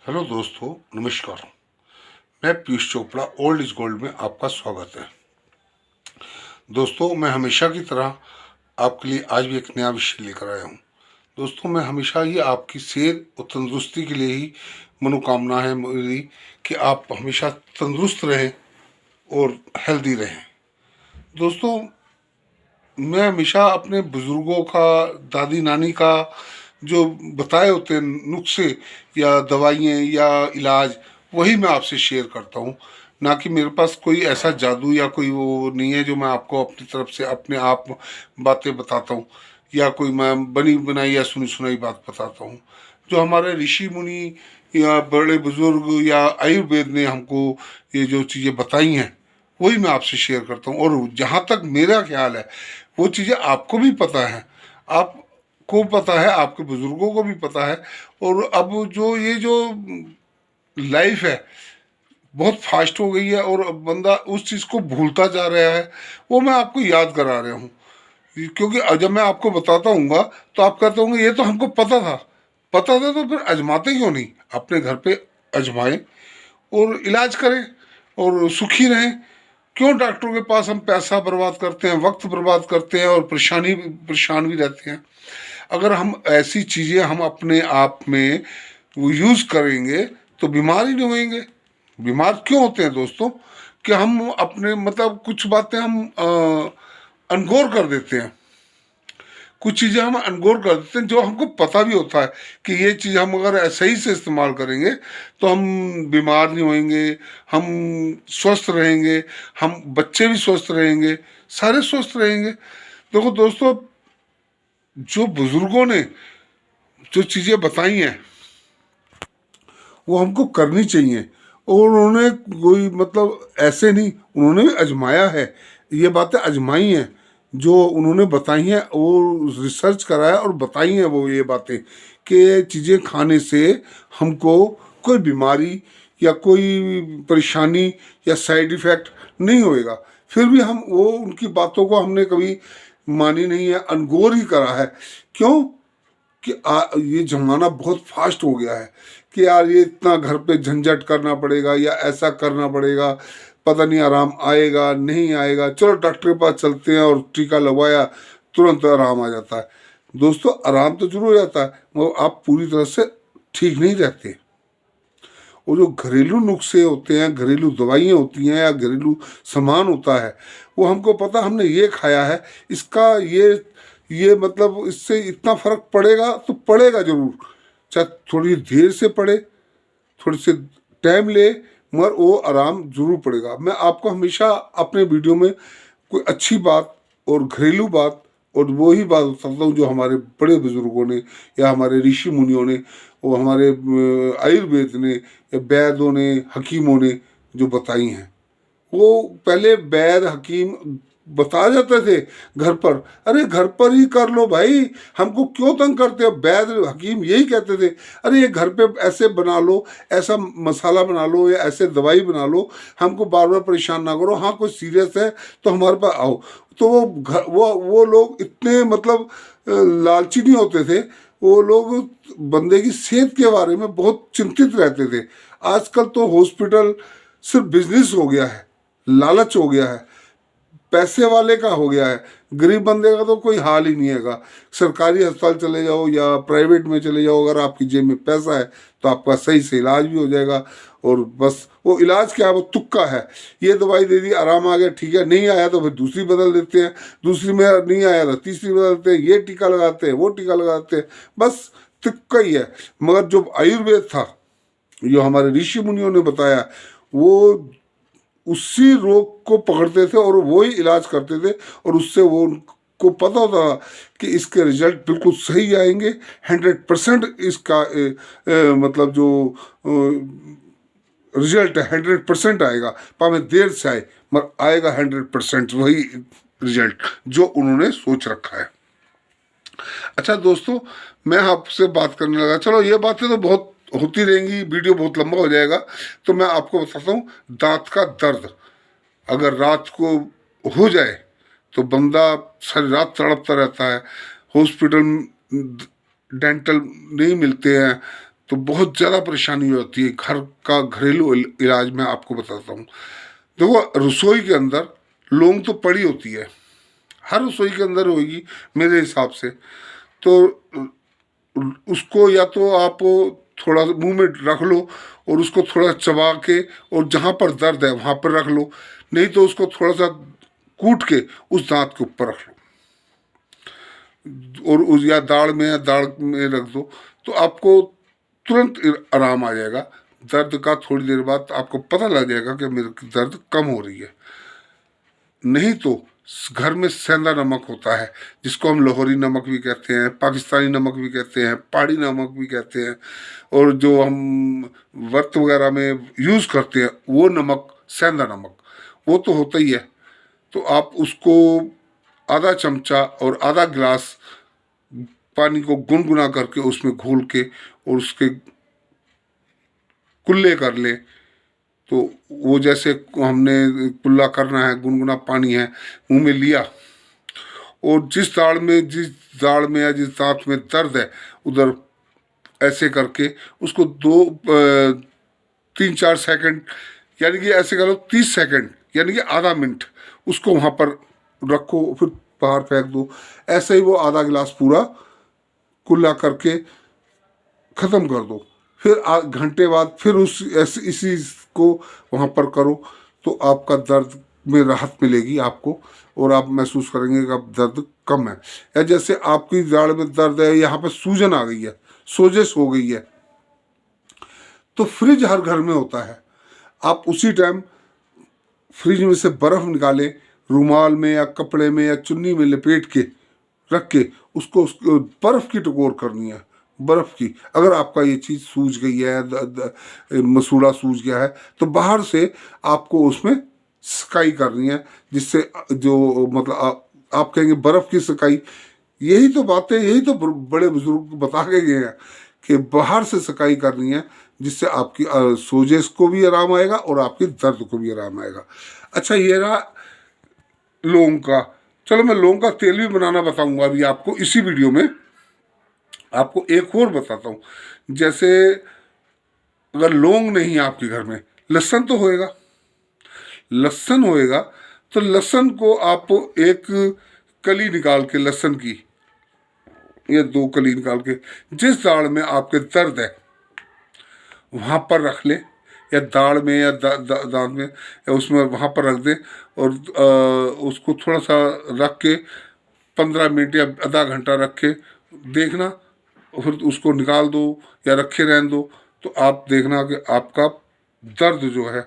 Hello दोस्तों, नमस्कार। मैं Piyush Chopra old is gold में आपका स्वागत है। दोस्तों, मैं हमेशा की तरह आपके लिए आज भी एक नया विषय लेकर आया हूँ। दोस्तों, मैं हमेशा ही आपकी सेहत और तंदुरुस्ती के लिए ही मनोकामना है मेरी कि आप हमेशा तंदुरुस्त रहें और हेल्दी रहें। दोस्तों, मैं हमेशा अपने बुजुर्गों का, दादी नानी का जो बताए होते हैं नुस्खे या दवाइयाँ या इलाज, वही मैं आपसे शेयर करता हूँ। ना कि मेरे पास कोई ऐसा जादू या कोई वो नहीं है जो मैं आपको अपनी तरफ से अपने आप बातें बताता हूँ, या कोई मैं बनी बनाई या सुनी सुनाई बात बताता हूँ। जो हमारे ऋषि मुनि या बड़े बुजुर्ग या आयुर्वेद ने हमको ये जो चीज़ें बताई हैं, वही मैं आपसे शेयर करता हूँ। और जहाँ तक मेरा ख्याल है, वो चीज़ें आपको भी पता है, आपको पता है, आपके बुजुर्गों को भी पता है। और अब जो ये जो लाइफ है बहुत फास्ट हो गई है और अब बंदा उस चीज़ को भूलता जा रहा है, वो मैं आपको याद करा रहा हूँ। क्योंकि जब मैं आपको बताता हूँगा तो आप कहते होंगे ये तो हमको पता था। पता था तो फिर आजमाते क्यों नहीं? अपने घर पे आजमाएं और इलाज करें और सुखी रहें। क्यों डॉक्टरों के पास हम पैसा बर्बाद करते हैं, वक्त बर्बाद करते हैं और परेशान भी रहते हैं? अगर हम ऐसी चीज़ें हम अपने आप में वो यूज़ करेंगे तो बीमार ही नहीं होंगे। बीमार क्यों होते हैं दोस्तों? कि हम अपने मतलब कुछ बातें हम अनगौर कर देते हैं। कुछ चीज़ें हम अनगौर कर देते हैं जो हमको पता भी होता है कि ये चीज़ हम अगर सही से इस्तेमाल करेंगे तो हम बीमार नहीं होंगे, हम स्वस्थ रहेंगे, हम बच्चे भी स्वस्थ रहेंगे, सारे स्वस्थ रहेंगे। देखो दोस्तों, जो बुजुर्गों ने जो चीज़ें बताई हैं वो हमको करनी चाहिए। और उन्होंने कोई मतलब ऐसे नहीं, उन्होंने भी आजमाया है, ये बातें आजमाई हैं। जो उन्होंने बताई हैं वो रिसर्च करा है और बताई हैं वो ये बातें कि चीज़ें खाने से हमको कोई बीमारी या कोई परेशानी या साइड इफ़ेक्ट नहीं होएगा। फिर भी हम वो उनकी बातों को हमने कभी मानी नहीं है, अनगौर ही करा है। क्यों? कि ये ज़माना बहुत फास्ट हो गया है कि यार ये इतना घर पे झंझट करना पड़ेगा या ऐसा करना पड़ेगा, पता नहीं आराम आएगा नहीं आएगा, चलो डॉक्टर के पास चलते हैं और टीका लगवाया, तुरंत आराम आ जाता है। दोस्तों, आराम तो जरूर हो जाता है मगर आप पूरी तरह से ठीक नहीं रहते। वो जो घरेलू नुस्खे होते हैं, घरेलू दवाइयाँ होती हैं या घरेलू सामान होता है, वो हमको पता, हमने ये खाया है, इसका ये मतलब इससे इतना फर्क पड़ेगा तो पड़ेगा जरूर, चाहे थोड़ी देर से पड़े, थोड़ी से टाइम ले, मगर वो आराम जरूर पड़ेगा। मैं आपको हमेशा अपने वीडियो में कोई अच्छी बात और घरेलू बात और वो ही बात बताता हूँ जो हमारे बड़े बुजुर्गों ने या हमारे ऋषि मुनियों ने, वो हमारे आयुर्वेद ने या वैद्यों ने, हकीमों ने जो बताई हैं। वो पहले वैद हकीम बता जाते थे घर पर, अरे घर पर ही कर लो भाई, हमको क्यों तंग करते हो? वैद हकीम यही कहते थे, अरे ये घर पे ऐसे बना लो, ऐसा मसाला बना लो या ऐसे दवाई बना लो, हमको बार बार परेशान ना करो, हाँ कोई सीरियस है तो हमारे पास आओ। तो वो लोग इतने मतलब लालची नहीं होते थे। वो लोग बंदे की सेहत के बारे में बहुत चिंतित रहते थे। आजकल तो हॉस्पिटल सिर्फ बिजनेस हो गया है, लालच हो गया है, पैसे वाले का हो गया है। गरीब बंदे का तो कोई हाल ही नहीं हैगा। सरकारी अस्पताल चले जाओ या प्राइवेट में चले जाओ, अगर आपकी जेब में पैसा है तो आपका सही से इलाज भी हो जाएगा। और बस वो इलाज क्या है, वो तुक्का है। ये दवाई दे दी, आराम आ गया, ठीक है, नहीं आया तो फिर दूसरी बदल देते हैं, दूसरी में नहीं आया तो तीसरी बदलते हैं, ये टीका लगाते हैं, वो टीका लगाते हैं, बस तुक्का ही है। मगर जो आयुर्वेद था, जो हमारे ऋषि मुनियों ने बताया, वो उसी रोग को पकड़ते थे और वो ही इलाज करते थे। और उससे वो उनको पता होता कि इसके रिजल्ट बिल्कुल सही आएंगे, 100% इसका मतलब जो रिजल्ट है 100% आएगा। भाਵੇਂ देर से आए मगर आएगा 100% वही रिजल्ट जो उन्होंने सोच रखा है। अच्छा दोस्तों, मैं आपसे बात करने लगा, चलो ये बातें तो बहुत होती रहेंगी, वीडियो बहुत लंबा हो जाएगा, तो मैं आपको बताता हूँ दांत का दर्द। अगर रात को हो जाए तो बंदा सारी रात तड़पता रहता है, हॉस्पिटल डेंटल नहीं मिलते हैं, तो बहुत ज़्यादा परेशानी होती है। घर का घरेलू इलाज मैं आपको बताता हूँ। देखो, रसोई के अंदर लौंग तो पड़ी होती है, हर रसोई के अंदर होगी मेरे हिसाब से। तो उसको या तो आप थोड़ा मुंह में रख लो और उसको थोड़ा चबा के, और जहाँ पर दर्द है वहाँ पर रख लो, नहीं तो उसको थोड़ा सा कूट के उस दांत के ऊपर रख लो, और उस या दाढ़ में रख दो, तो आपको तुरंत आराम आ जाएगा। दर्द का थोड़ी देर बाद आपको पता लग जाएगा कि मेरे दर्द कम हो रही है। नहीं तो घर में सेंधा नमक होता है, जिसको हम लाहौरी नमक भी कहते हैं, पाकिस्तानी नमक भी कहते हैं, पहाड़ी नमक भी कहते हैं, और जो हम व्रत वगैरह में यूज़ करते हैं वो नमक सेंधा नमक, वो तो होता ही है। तो आप उसको आधा चमचा और आधा गिलास पानी को गुनगुना करके उसमें घोल के और उसके कुल्ले कर ले। तो वो जैसे हमने कुल्ला करना है, गुनगुना पानी है, मुंह में लिया, और जिस दाढ़ में या जिस दांत में दर्द है उधर ऐसे करके उसको 3-4 सेकंड, यानी कि ऐसे करो 30 सेकंड, यानी कि आधा मिनट उसको वहाँ पर रखो, फिर बाहर फेंक दो। ऐसे ही वो आधा गिलास पूरा कुल्ला करके ख़त्म कर दो। फिर घंटे बाद फिर इसी को वहाँ पर करो, तो आपका दर्द में राहत मिलेगी आपको, और आप महसूस करेंगे कि अब दर्द कम है। या जैसे आपकी दाढ़ में दर्द है, यहाँ पर सूजन आ गई है, सोजिश हो गई है, तो फ्रिज हर घर में होता है। आप उसी टाइम फ्रिज में से बर्फ़ निकालें, रुमाल में या कपड़े में या चुन्नी में लपेट के रख के उसको बर्फ़ की टकोर करनी है, बर्फ़ की। अगर आपका ये चीज़ सूज गई है, मसूड़ा सूज गया है, तो बाहर से आपको उसमें सिकाई करनी है, जिससे जो मतलब आप कहेंगे बर्फ़ की सिकाई। यही तो बातें, यही तो बड़े बुजुर्ग बता के गए हैं कि बाहर से सिकाई करनी है, जिससे आपकी सोजिश को भी आराम आएगा और आपके दर्द को भी आराम आएगा। अच्छा, ये रहा लौंग का। चलो, मैं लौंग का तेल भी बनाना बताऊंगा अभी आपको इसी वीडियो में। आपको एक और बताता हूँ, जैसे अगर लौंग नहीं है आपके घर में, लहसुन तो होएगा, लहसुन होएगा, तो लहसुन को आप एक कली निकाल के, लहसुन की या 2 कली निकाल के, जिस दाढ़ में आपके दर्द है वहाँ पर रख ले, या दाढ़ में या दांत में या उसमें वहाँ पर रख दे, और उसको थोड़ा सा रख के 15 मिनट या आधा घंटा रख के देखना, और फिर उसको निकाल दो या रखे रहने दो, तो आप देखना कि आपका दर्द जो है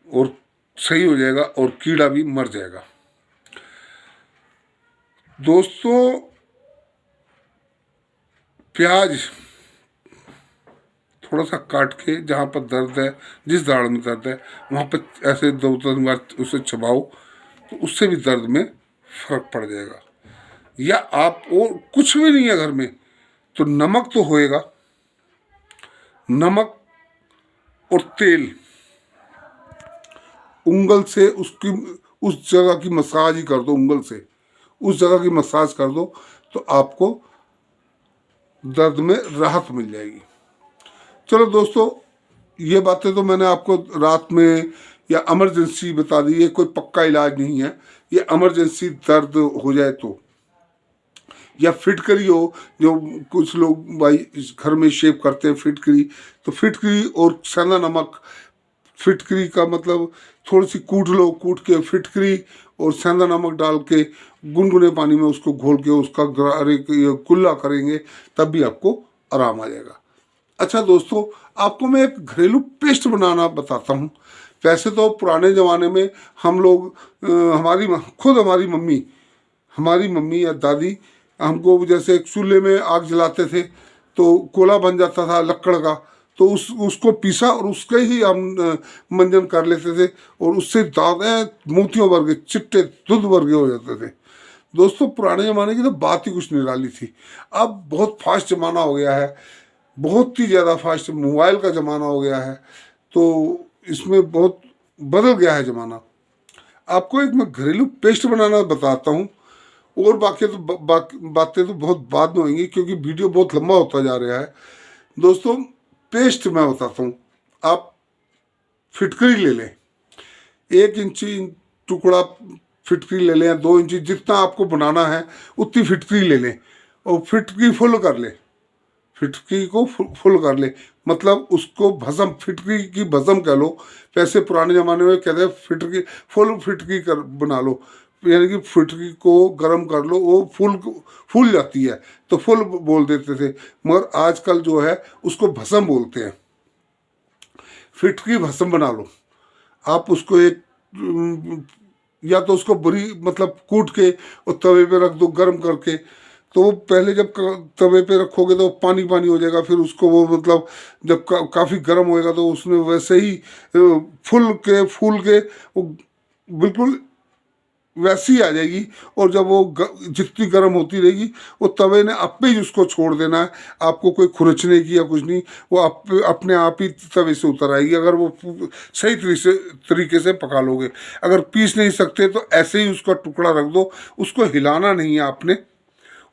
और सही हो जाएगा और कीड़ा भी मर जाएगा। दोस्तों, प्याज थोड़ा सा काट के, जहाँ पर दर्द है, जिस दाढ़ में दर्द है वहाँ पर ऐसे 2-3 बार उसे चबाओ, तो उससे भी दर्द में फर्क पड़ जाएगा। या आप और कुछ भी नहीं है घर में, तो नमक तो होएगा, नमक और तेल, उंगल से उसकी उस जगह की मसाज ही कर दो, उंगल से उस जगह की मसाज कर दो, तो आपको दर्द में राहत मिल जाएगी। चलो दोस्तों, ये बातें तो मैंने आपको रात में या इमरजेंसी बता दी, ये कोई पक्का इलाज नहीं है। ये इमरजेंसी दर्द हो जाए तो, या फिटकरी हो, जो कुछ लोग भाई घर में शेव करते हैं फिटकरी, तो फिटकरी और सेंधा नमक, फिटकरी का मतलब थोड़ी सी कूट लो, कूट के फिटकरी और सेंधा नमक डाल के गुनगुने पानी में उसको घोल के उसका कुल्ला करेंगे, तब भी आपको आराम आ जाएगा। अच्छा दोस्तों, आपको मैं एक घरेलू पेस्ट बनाना बताता हूँ। वैसे तो पुराने ज़माने में हम लोग हमारी मम्मी या दादी हमको जैसे एक चूल्हे में आग जलाते थे, तो कोला बन जाता था लकड़ का, तो उसको पीसा और उसके ही हम मंजन कर लेते थे, और उससे दांत मोतियों वर्गे, चिट्टे दूध वर्गे हो जाते थे। दोस्तों, पुराने ज़माने की तो बात ही कुछ निराली थी। अब बहुत फास्ट ज़माना हो गया है, बहुत ही ज़्यादा फास्ट, मोबाइल का ज़माना हो गया है, तो इसमें बहुत बदल गया है ज़माना। आपको एक मैं घरेलू पेस्ट बनाना बताता हूँ, और बातें तो बहुत बाद में होंगी, क्योंकि वीडियो बहुत लंबा होता जा रहा है। दोस्तों पेस्ट मैं बताता हूँ, आप फिटकरी ले लें, 1 इंची टुकड़ा फिटकरी ले लें, 2 इंची, जितना आपको बनाना है उतनी फिटकरी ले लें और फिटकरी फुल कर लें, फिटकरी को फुल कर ले, मतलब उसको भस्म, फिटकरी की भस्म कह लो। वैसे पुराने ज़माने में कहते हैं फिटकरी, फुल फिटकरी कर बना लो, यानी कि फिटकरी को गर्म कर लो, वो फूल जाती है तो फुल बोल देते थे, मगर आजकल जो है उसको भस्म बोलते हैं। फिटकरी भस्म बना लो आप, उसको एक या तो उसको बुरी मतलब कूट के और तवे पे रख दो गर्म करके, तो वो पहले जब तवे पे रखोगे तो पानी पानी हो जाएगा, फिर उसको वो मतलब जब काफ़ी गर्म होएगा तो उसमें वैसे ही फूल के वो बिल्कुल वैसी आ जाएगी। और जब वो जितनी गर्म होती रहेगी वो तवे ने अपने ही उसको छोड़ देना है, आपको कोई खुरचने की या कुछ नहीं, वो अपने आप ही तवे से उतर आएगी, अगर वो सही तरीके से पका लोगे। अगर पीस नहीं सकते तो ऐसे ही उसका टुकड़ा रख दो, उसको हिलाना नहीं है आपने,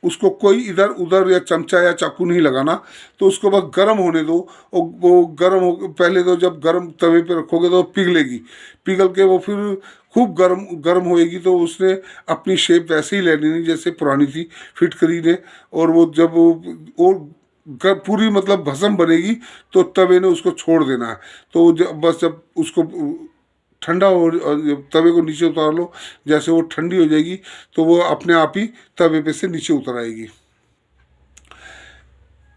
उसको कोई इधर उधर या चमचा या चाकू नहीं लगाना, तो उसको बस गर्म होने दो। और वो गर्म हो, पहले तो जब गर्म तवे पे रखोगे तो पिघलेगी, पिघल के वो फिर खूब गर्म गर्म होएगी, तो उसने अपनी शेप वैसे ही ले लेनी जैसे पुरानी थी फिटकरी ने। और वो जब वो पूरी मतलब भस्म बनेगी तो तवे ने उसको छोड़ देना है। तो बस जब उसको ठंडा हो, तवे को नीचे उतार लो, जैसे वो ठंडी हो जाएगी तो वो अपने आप ही तवे पे से नीचे उतर आएगी।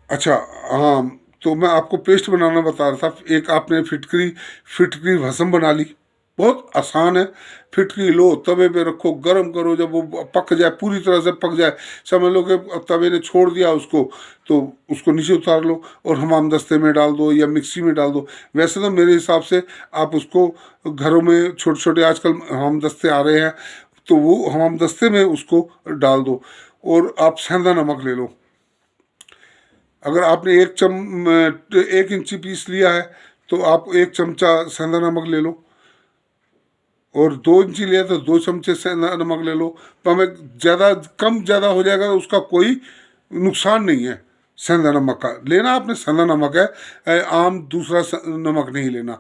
अच्छा, हाँ, तो मैं आपको पेस्ट बनाना बता रहा था। एक आपने फिटकरी भस्म बना ली, बहुत आसान है। फिटकरी लो, तवे पे रखो, गरम करो, जब वो पक जाए, पूरी तरह से पक जाए, समझ लो कि तवे ने छोड़ दिया उसको, तो उसको नीचे उतार लो और हमाम दस्ते में डाल दो या मिक्सी में डाल दो। वैसे तो मेरे हिसाब से आप उसको घरों में छोटे छोटे आजकल हमाम दस्ते आ रहे हैं, तो वो हमाम दस्ते में उसको डाल दो। और आप सेंधा नमक ले लो, अगर आपने 1 इंची पीस लिया है तो आप 1 चमचा सेंधा नमक ले लो, और 2 इंची लिया तो 2 चमचे सेंधा नमक ले लो। तो हमें ज़्यादा कम ज़्यादा हो जाएगा तो उसका कोई नुकसान नहीं है। सेंधा नमक का लेना आपने, सेंधा नमक है, आम दूसरा नमक नहीं लेना,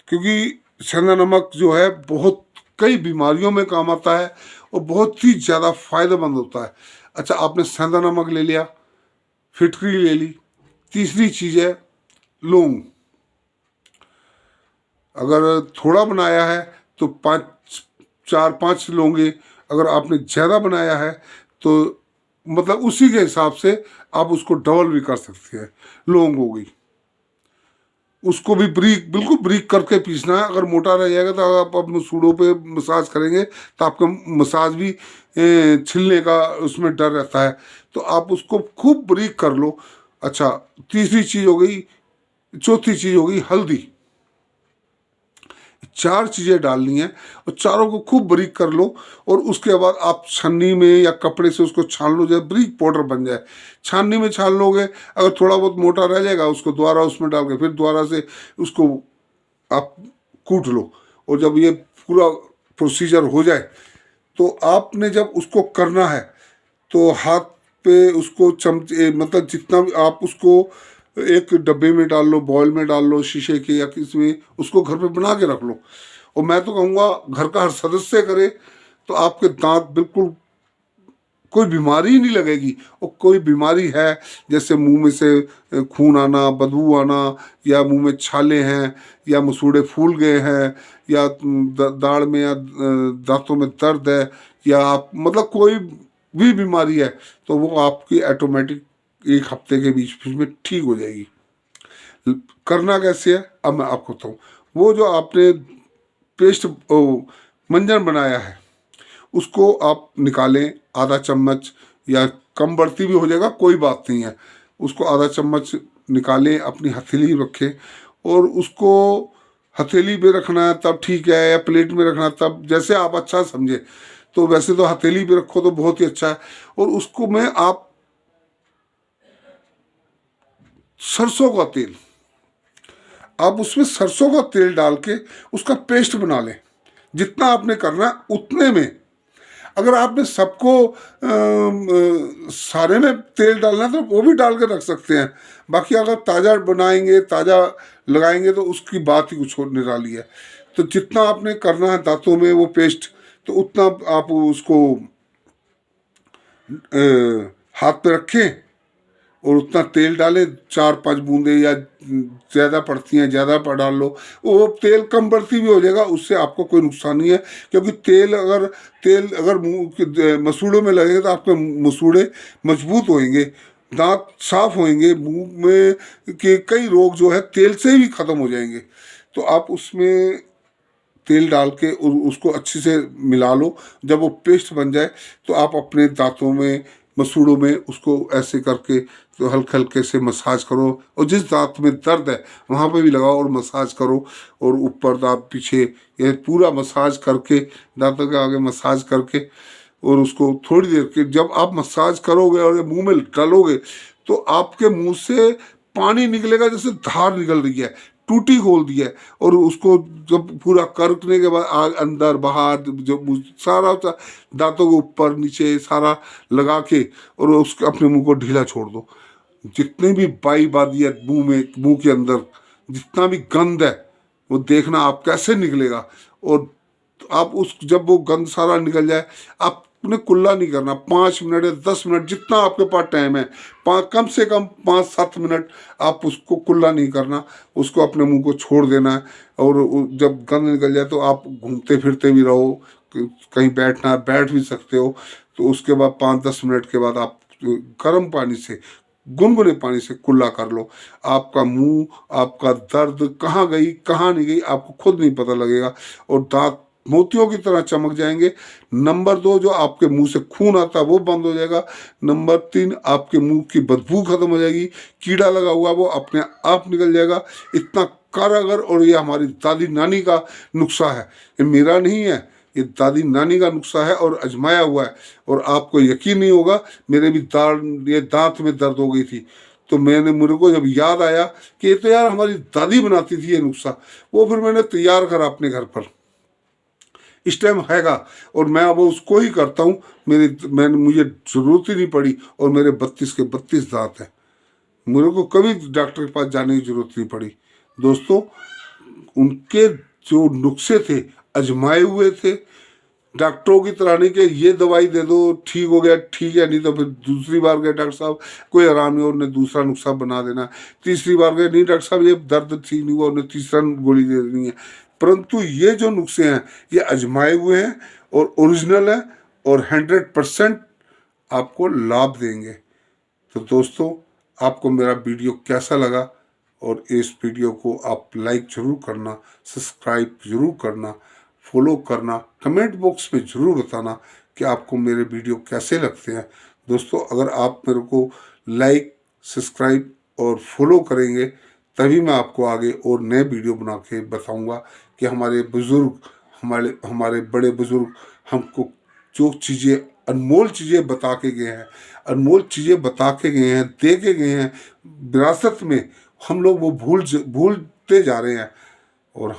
क्योंकि सेंधा नमक जो है बहुत कई बीमारियों में काम आता है और बहुत ही ज़्यादा फायदेमंद होता है। अच्छा, आपने सेंधा नमक ले लिया, फिटकरी ले ली, तीसरी चीज़ है लौंग। अगर थोड़ा बनाया है तो 4-5 लौंगे, अगर आपने ज़्यादा बनाया है तो मतलब उसी के हिसाब से आप उसको डबल भी कर सकते हैं। लौंग हो गई, उसको भी बिल्कुल ब्रीक करके पीसना है। अगर मोटा रह जाएगा तो आप मसूड़ों पे मसाज करेंगे तो आपका मसाज भी छिलने का उसमें डर रहता है, तो आप उसको खूब ब्रीक कर लो। अच्छा, तीसरी चीज़ हो गई, चौथी चीज़ हो गई हल्दी। 4 चीज़ें डालनी है और चारों को खूब ब्रीक कर लो। और उसके बाद आप छन्नी में या कपड़े से उसको छान लो, जब ब्रीक पाउडर बन जाए। छाननी में छान लोगे, अगर थोड़ा बहुत मोटा रह जाएगा उसको दोबारा उसमें डाल के फिर दोबारा से उसको आप कूट लो। और जब ये पूरा प्रोसीजर हो जाए तो आपने जब उसको करना है तो हाथ पे उसको चमचे मतलब जितना भी आप उसको एक डब्बे में डाल लो, बॉयल में डाल लो, शीशे के या किसी में, उसको घर पे बना के रख लो। और मैं तो कहूँगा घर का हर सदस्य करे तो आपके दांत बिल्कुल कोई बीमारी ही नहीं लगेगी। और कोई बीमारी है जैसे मुंह में से खून आना, बदबू आना, या मुंह में छाले हैं, या मसूड़े फूल गए हैं, या दाढ़ में या दांतों में दर्द है, या आप मतलब कोई भी बीमारी है, तो वो आपकी ऑटोमेटिक 1 हफ्ते के बीच बीच में ठीक हो जाएगी। करना कैसे है अब मैं आपको बताऊँ। वो जो आपने पेस्ट मंजन बनाया है उसको आप निकालें, आधा चम्मच या कम बढ़ती भी हो जाएगा, कोई बात नहीं है। उसको आधा चम्मच निकालें, अपनी हथेली रखें, और उसको हथेली पे रखना है तब ठीक है, या प्लेट में रखना तब, जैसे आप अच्छा समझे। तो वैसे तो हथेली पे रखो तो बहुत ही अच्छा है। और उसको में आप सरसों का तेल, आप उसमें सरसों का तेल डाल के उसका पेस्ट बना लें। जितना आपने करना है उतने में अगर आपने सबको सारे में तेल डालना है तो वो भी डाल के रख सकते हैं। बाकी अगर ताज़ा बनाएंगे, ताज़ा लगाएंगे तो उसकी बात ही कुछ और निराली है। तो जितना आपने करना है दांतों में वो पेस्ट, तो उतना आप उसको हाथ पे रखें और उतना तेल डालें, 4-5 बूंदे या ज़्यादा पड़ती हैं ज़्यादा पर डाल लो, वो तेल कम बढ़ती भी हो जाएगा, उससे आपको कोई नुकसान नहीं है। क्योंकि तेल अगर मुंह के मसूड़ों में लगेगा तो आपके मसूड़े मजबूत होंगे, दांत साफ होंगे, मुंह में के कई रोग जो है तेल से ही ख़त्म हो जाएंगे। तो आप उसमें तेल डाल के और उसको अच्छे से मिला लो। जब वो पेस्ट बन जाए तो आप अपने दांतों में, मसूड़ों में उसको ऐसे करके तो हल्के हल्के से मसाज करो, और जिस दांत में दर्द है वहाँ पे भी लगाओ और मसाज करो। और ऊपर दांत पीछे, ये पूरा मसाज करके, दांतों के आगे मसाज करके, और उसको थोड़ी देर के जब आप मसाज करोगे और ये मुंह में डालोगे तो आपके मुंह से पानी निकलेगा जैसे धार निकल रही है, टूटी खोल दी है। और उसको जब पूरा करने के बाद अंदर बाहर जो सारा दांतों के ऊपर नीचे सारा लगा के और उसके अपने मुंह को ढीला छोड़ दो। जितनी भी बाई बादी है मुंह में, मुंह के अंदर जितना भी गंद है वो देखना आप कैसे निकलेगा। और आप उस जब वो गंद सारा निकल जाए, आपने कुल्ला नहीं करना, 5 मिनट या 10 मिनट जितना आपके पास टाइम है, कम से कम 5-7 मिनट आप उसको कुल्ला नहीं करना, उसको अपने मुंह को छोड़ देना है। और जब गंद निकल जाए तो आप घूमते फिरते भी रहो, कहीं बैठना बैठ भी सकते हो। तो उसके बाद 5-10 मिनट के बाद आप गर्म पानी से, गुनगुने पानी से कुल्ला कर लो। आपका मुंह, आपका दर्द कहाँ गई कहाँ नहीं गई आपको खुद नहीं पता लगेगा, और दांत मोतियों की तरह चमक जाएंगे। नंबर 2, जो आपके मुंह से खून आता है वो बंद हो जाएगा। नंबर 3, आपके मुंह की बदबू खत्म हो जाएगी, कीड़ा लगा हुआ वो अपने आप निकल जाएगा। इतना कारगर, और ये हमारी दादी नानी का नुस्खा है, ये मेरा नहीं है, ये दादी नानी का नुस्खा है और आजमाया हुआ है। और आपको यकीन नहीं होगा, मेरे भी दांत में दर्द हो गई थी, तो मेरे को जब याद आया कि ये तो यार हमारी दादी बनाती थी ये नुस्खा, वो फिर मैंने तैयार करा अपने घर पर। इस टाइम हैगा और मैं अब उसको ही करता हूँ। मुझे ज़रूरत ही नहीं पड़ी, और मेरे 32 के 32 दांत हैं, मेरे को कभी डॉक्टर के पास जाने की जरूरत नहीं पड़ी। दोस्तों, उनके जो नुस्खे थे आजमाए हुए थे, डॉक्टरों की तरह नहीं कि ये दवाई दे दो ठीक हो गया, ठीक है, नहीं तो फिर दूसरी बार गए डॉक्टर साहब कोई आराम नहीं, उन्हें दूसरा नुस्खा बना देना। तीसरी बार गए, नहीं डॉक्टर साहब ये दर्द ठीक नहीं हुआ, उन्हें तीसरा गोली दे देनी है। परंतु ये जो नुस्खे हैं ये आजमाए हुए हैं और ओरिजिनल है, और 100% आपको लाभ देंगे। तो दोस्तों, आपको मेरा वीडियो कैसा लगा, और इस वीडियो को आप लाइक ज़रूर करना, सब्सक्राइब ज़रूर करना, फॉलो करना, कमेंट बॉक्स में ज़रूर बताना कि आपको मेरे वीडियो कैसे लगते हैं। दोस्तों, अगर आप मेरे को लाइक, सब्सक्राइब और फॉलो करेंगे तभी मैं आपको आगे और नए वीडियो बना के बताऊँगा कि हमारे बुज़ुर्ग, हमारे बड़े बुज़ुर्ग हमको जो चीज़ें, अनमोल चीज़ें बता के गए हैं, अनमोल चीज़ें बता के गए हैं, दे के गए हैं विरासत में, हम लोग वो भूलते जा रहे हैं। और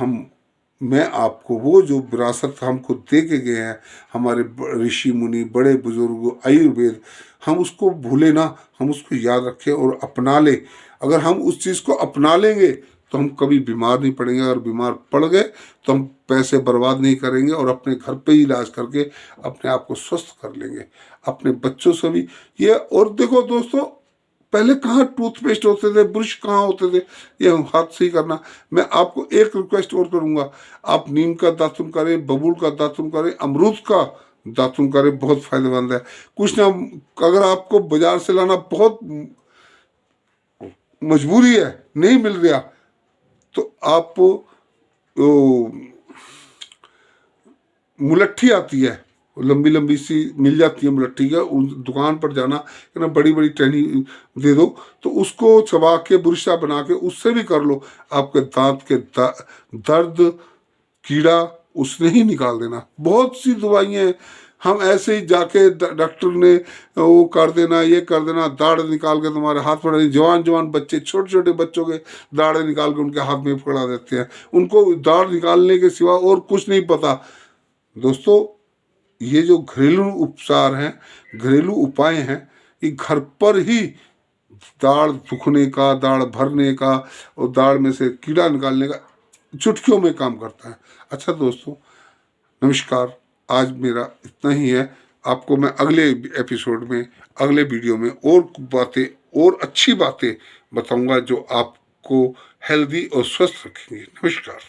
मैं आपको वो जो विरासत हमको दे के गए हैं हमारे ऋषि मुनि, बड़े बुजुर्ग, आयुर्वेद, हम उसको भूले ना, हम उसको याद रखें और अपना ले। अगर हम उस चीज़ को अपना लेंगे तो हम कभी बीमार नहीं पड़ेंगे, अगर बीमार पड़ गए तो हम पैसे बर्बाद नहीं करेंगे और अपने घर पे ही इलाज करके अपने आप को स्वस्थ कर लेंगे, अपने बच्चों से भी ये। और देखो दोस्तों, पहले कहाँ टूथपेस्ट होते थे, ब्रश कहाँ होते थे, ये हम हाथ से ही करना। मैं आपको एक रिक्वेस्ट और करूँगा, आप नीम का दातुन करें, बबूल का दातुन करें, अमरूद का दातुन करें, बहुत फायदेमंद है। कुछ ना, अगर आपको बाजार से लाना बहुत मजबूरी है, नहीं मिल रहा, तो आप मुलट्ठी आती है, लंबी लंबी सी मिल जाती है मुलट्ठी का, उस दुकान पर जाना ना, बड़ी बड़ी टहनी दे दो, तो उसको चबा के बुरशा बना के उससे भी कर लो, आपके दांत के दर्द, कीड़ा उसने ही निकाल देना। बहुत सी दवाइयाँ हैं, हम ऐसे ही जाके डॉक्टर ने वो कर देना, ये कर देना, दाढ़ निकाल के तुम्हारे हाथ पकड़ा, जवान बच्चे, छोटे छोटे बच्चों के दाढ़ निकाल के उनके हाथ में पकड़ा देते हैं, उनको दाढ़ निकालने के सिवा और कुछ नहीं पता। दोस्तों, ये जो घरेलू उपचार हैं, घरेलू उपाय हैं, ये घर पर ही दाढ़ दुखने का, दाढ़ भरने का और दाढ़ में से कीड़ा निकालने का चुटकियों में काम करता है। अच्छा दोस्तों, नमस्कार। आज मेरा इतना ही है। आपको मैं अगले एपिसोड में, अगले वीडियो में और बातें और अच्छी बातें बताऊंगा जो आपको हेल्दी और स्वस्थ रखेंगे। नमस्कार।